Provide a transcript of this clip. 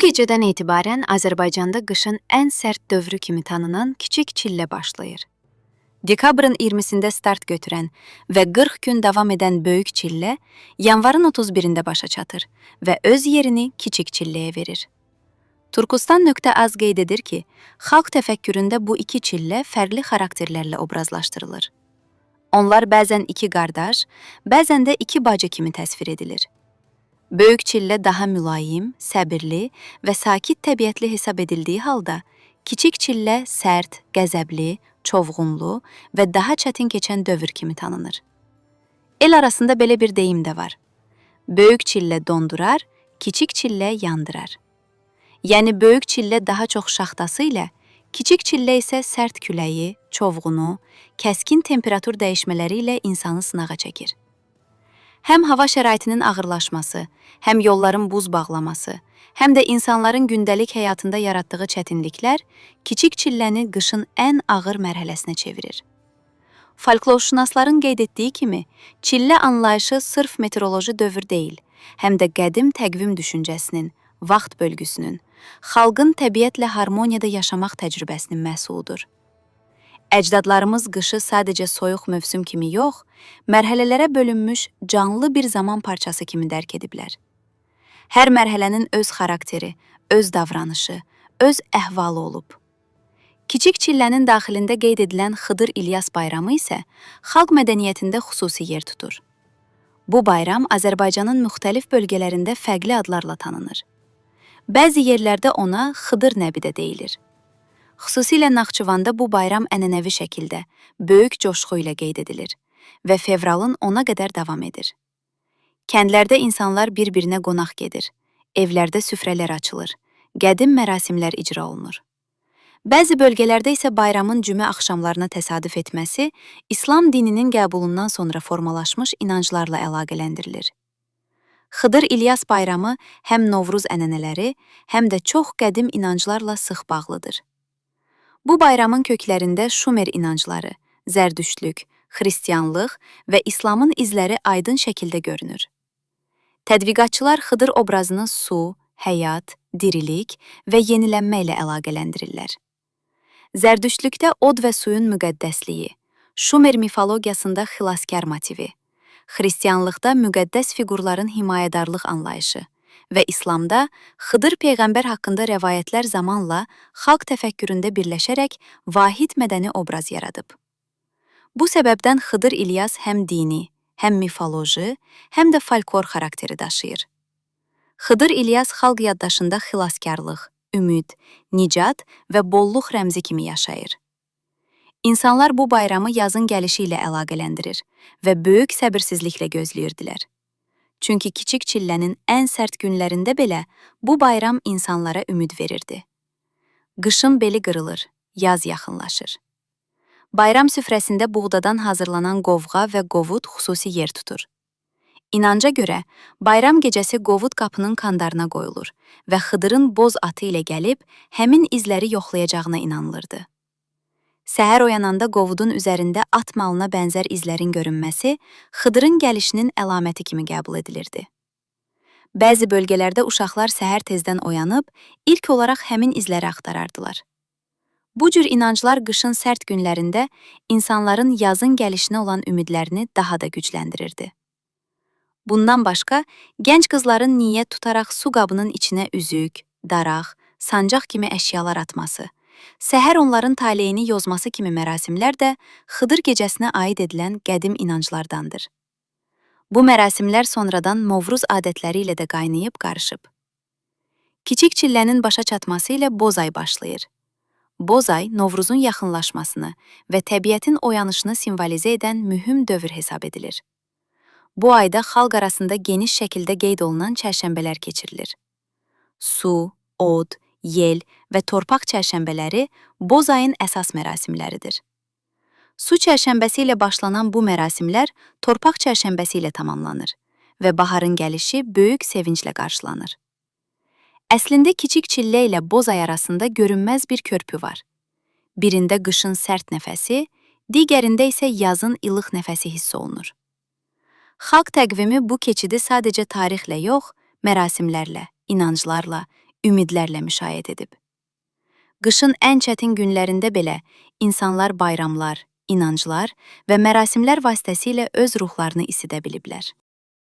gecədən etibarən Azərbaycanda qışın ən sərt dövrü kimi tanınan kiçik çillə başlayır. Dekabrın 20-sində start götürən və 40 gün davam edən böyük çillə yanvarın 31-də başa çatır və öz yerini kiçik çilləyə verir. Turkistan.az qeyd edir ki, xalq təfəkküründə bu iki çillə fərqli xarakterlərlə obrazlaşdırılır. Onlar bəzən iki qardaş, bəzən də iki bacı kimi təsvir edilir. Böyük çillə daha mülayim, səbirli və sakit təbiətli hesab edildiyi halda, kiçik çillə sərt, qəzəbli, çovğunlu və daha çətin keçən dövr kimi tanınır. El arasında belə bir deyim də var. Böyük çillə dondurar, kiçik çillə yandırar. Yəni böyük çillə daha çox şaxtası ilə, kiçik çillə isə sərt küləyi, çovğunu, kəskin temperatur dəyişmələri ilə insanı sınağa çəkir. Həm hava şəraitinin ağırlaşması, həm yolların buz bağlaması, həm də insanların gündəlik həyatında yaratdığı çətinliklər kiçik çilləni qışın ən ağır mərhələsinə çevirir. Folklorşünasların qeyd etdiyi kimi, çillə anlayışı sırf meteoroloji dövr deyil, həm də qədim təqvim düşüncəsinin, vaxt bölgüsünün, xalqın təbiətlə harmoniyada yaşamaq təcrübəsinin məhsuludur. Əcdadlarımız qışı sadəcə soyuq mövsüm kimi yox, mərhələlərə bölünmüş canlı bir zaman parçası kimi dərk ediblər. Hər mərhələnin öz xarakteri, öz davranışı, öz əhvalı olub. Kiçik çillənin daxilində qeyd edilən Xıdır İlyas bayramı isə xalq mədəniyyətində xüsusi yer tutur. Bu bayram Azərbaycanın müxtəlif bölgələrində fərqli adlarla tanınır. Bəzi yerlərdə ona Xıdır Nəbi də deyilir. Xüsusilə Naxçıvanda bu bayram ənənəvi şəkildə, böyük coşğu ilə qeyd edilir və fevralın 10-a qədər davam edir. Kəndlərdə insanlar bir-birinə qonaq gedir, evlərdə süfrələr açılır, qədim mərasimlər icra olunur. Bəzi bölgələrdə isə bayramın cümə axşamlarına təsadüf etməsi İslam dininin qəbulundan sonra formalaşmış inanclarla əlaqələndirilir. Xıdır İlyas bayramı həm Novruz ənənələri, həm də çox qədim inanclarla sıx bağlıdır. Bu bayramın köklərində Şumer inancları, Zərdüştlük, Xristianlıq və İslamın izləri aydın şəkildə görünür. Tədqiqatçılar Xıdır obrazını su, həyat, dirilik və yenilənmə ilə əlaqələndirirlər. Zərdüştlükdə od və suyun müqəddəsliyi, Şumer mifologiyasında xilaskar motivi, Xristianlıqda müqəddəs fiqurların himayədarlıq anlayışı və İslamda Xıdır Peyğəmbər haqqında rəvayətlər zamanla xalq təfəkküründə birləşərək vahid mədəni obraz yaradıb. Bu səbəbdən Xıdır İlyas həm dini, həm mifoloji, həm də folklor xarakteri daşıyır. Xıdır İlyas xalq yaddaşında xilaskarlıq, ümid, nicat və bolluq rəmzi kimi yaşayır. İnsanlar bu bayramı yazın gəlişi ilə əlaqələndirir və böyük səbirsizliklə gözləyirdilər. Çünki kiçik çillənin ən sərt günlərində belə bu bayram insanlara ümid verirdi. Qışın beli qırılır, yaz yaxınlaşır. Bayram süfrəsində buğdadan hazırlanan qovğa və qovud xüsusi yer tutur. İnanca görə, bayram gecəsi qovud qapının kandarına qoyulur və Xıdırın boz atı ilə gəlib, həmin izləri yoxlayacağına inanılırdı. Səhər oyananda qovudun üzərində at malına bənzər izlərin görünməsi Xıdırın gəlişinin əlaməti kimi qəbul edilirdi. Bəzi bölgələrdə uşaqlar səhər tezdən oyanıb, ilk olaraq həmin izləri axtarardılar. Bu cür inanclar qışın sərt günlərində insanların yazın gəlişinə olan ümidlərini daha da gücləndirirdi. Bundan başqa, gənc qızların niyyət tutaraq su qabının içinə üzük, daraq, sancaq kimi əşyalar atması, səhər onların taleyini yozması kimi mərasimlər də Xıdır gecəsinə aid edilən qədim inanclardandır. Bu mərasimlər sonradan Novruz adətləri ilə də qaynayıb qarışıb. Kiçik çillənin başa çatması ilə Bozay başlayır. Bozay, Novruzun yaxınlaşmasını və təbiətin oyanışını simvolizə edən mühüm dövr hesab edilir. Bu ayda xalq arasında geniş şəkildə qeyd olunan çərşənbələr keçirilir. Su, od, yel və torpaq çərşənbələri Bozayın əsas mərasimləridir. Su çərşənbəsi ilə başlanan bu mərasimlər torpaq çərşənbəsi ilə tamamlanır və baharın gəlişi böyük sevinclə qarşılanır. Əslində kiçik çillə ilə Bozay arasında görünməz bir körpü var. Birində qışın sərt nəfəsi, digərində isə yazın ilıq nəfəsi hiss olunur. Xalq təqvimi bu keçidi sadəcə tarixlə yox, mərasimlərlə, inanclarla, ümidlərlə müşahidə edib. Qışın ən çətin günlərində belə insanlar bayramlar, inanclar və mərasimlər vasitəsilə öz ruhlarını isidə biliblər.